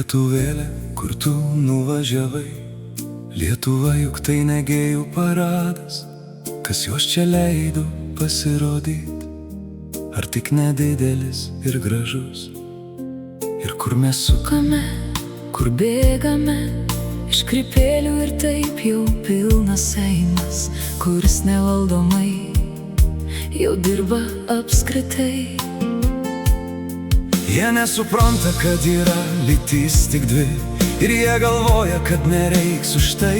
Lietuvėlė, kur tu nuvažiavai, Lietuva juk tai negėjų paradas. Kas juos čia leido pasirodyt? Ar tik nedidelis ir gražus? Ir kur mes sukame, kur bėgame, iš krypėlių ir taip jau pilnas Seimas, kuris nevaldomai jau dirba apskritai. Jie nesupranta, kad yra lytis tik dvi, ir jie galvoja, kad nereiks už tai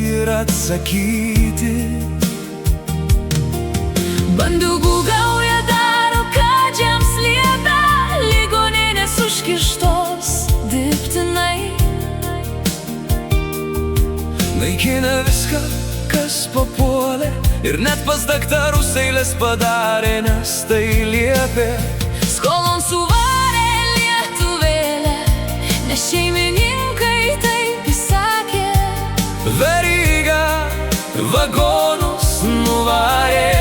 ir atsakyti. Bandugų gauja daro, kad jiems liepia, ligoninės užkištos dirbtinai. Naikina viską, kas papuolė, ir net pas daktarus eilės padarė, nes tai liepė. Skolon suvarė Lietuvėlę, nes šeimininkai taip įsakė. Veryga vagonus nuvarė,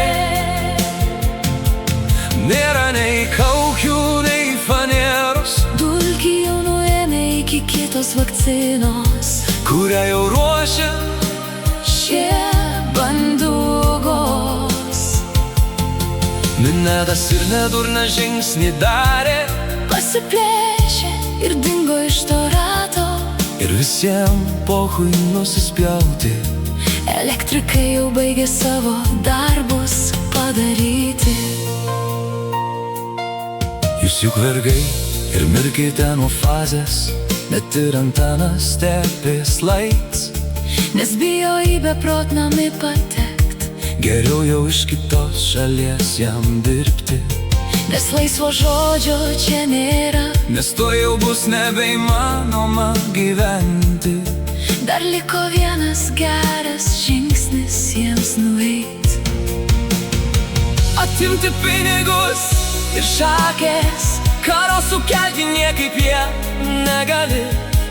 nėra nei kaukių, nei faneros, Dulkį jau nuėmė iki kitos vakcinos, kurią jau ruošia šie bandugos. Minedas ir nedurna žingsnį darė, Pasiplėšė ir dingo iš to rato. ir visiems pohui nusispjauti. Elektrikai jau baigė savo darbus padaryti. Jūs juk vergai ir mirkite nuo fazės, net ir antanas stepės laiks. Nes bijo į beprotnamį patekt, Geriau jau iš kitos šalies jam dirbti, nes laisvo žodžio čia nėra. nes to jau bus nebeįmanoma gyventi. Dar liko vienas geras žingsnis jiems nueit. Atimti pinigus ir šakės, karo sukelti niekaip jie negali.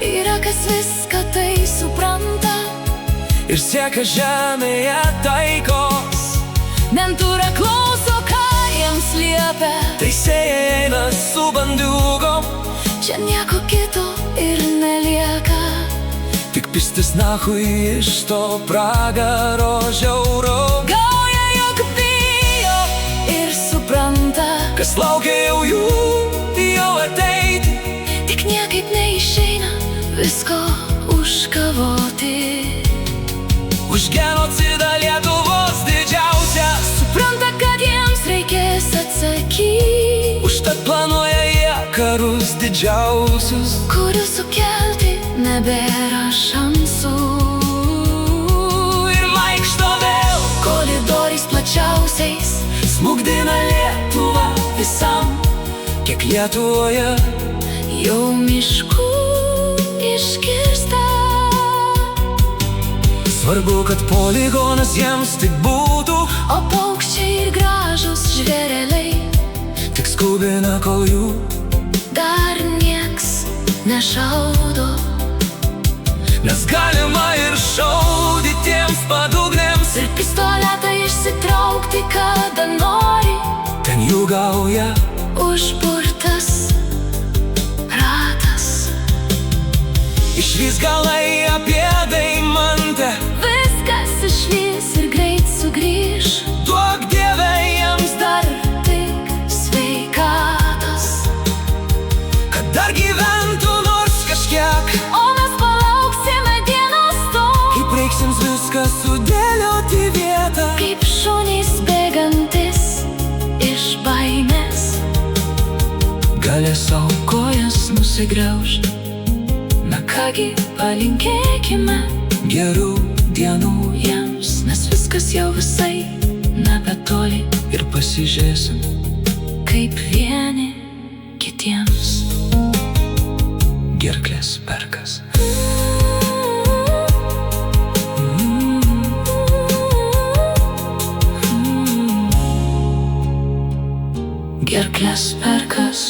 Yra kas viską tai supranta, Ir siekia žemėje taikos, mentūra klauso, ką jiems liepia. teisėjai eina su bandugom, Čia nieko kito ir nelieka. tik pistis nahui iš to pragaro žiauro. Gauja jog bijo ir supranta, Kas laukia jau jų, jau ateiti. tik niekaip neišeina visko užkavoti. Už genocidą Lietuvos didžiausia, Supranta, kad jiems reikės atsakyti, užtat planuoja jie karus didžiausius, kurių sukelti nebėra šansų. ir vaikšto vėl, Koridoriais plačiausiais smukdina Lietuvą visam, kiek Lietuvoje. jau miškų iškirsta. Svarbu, kad poligonas jiems tik būtų, O paukščiai ir gražus žvėreliai tik skubina, kol jų dar nieks nešaudo. nes galima ir šaudytiems padugnėms, Ir pistoletą išsitraukti kada nori. ten jų gauja. Užburtas ratas, Išvys galai apie deimantę, viskas išvys ir greit sugrįž. duok Dieve jiems Dar tik sveikatos, kad dar gyventų nors kažkiek. o mes palauksime dienos to, Kaip reiks jums viską sudėlioti į vietą, kaip šunys bėgantis iš baimės. galės savo kojas nusigraužti. Na kągi, palinkėkime Gerų dienų jiems, nes viskas jau visai nebetoli, ir pasižiūrėsim, kaip vieni kitiems. gerklės perkas. Gerklės perkas.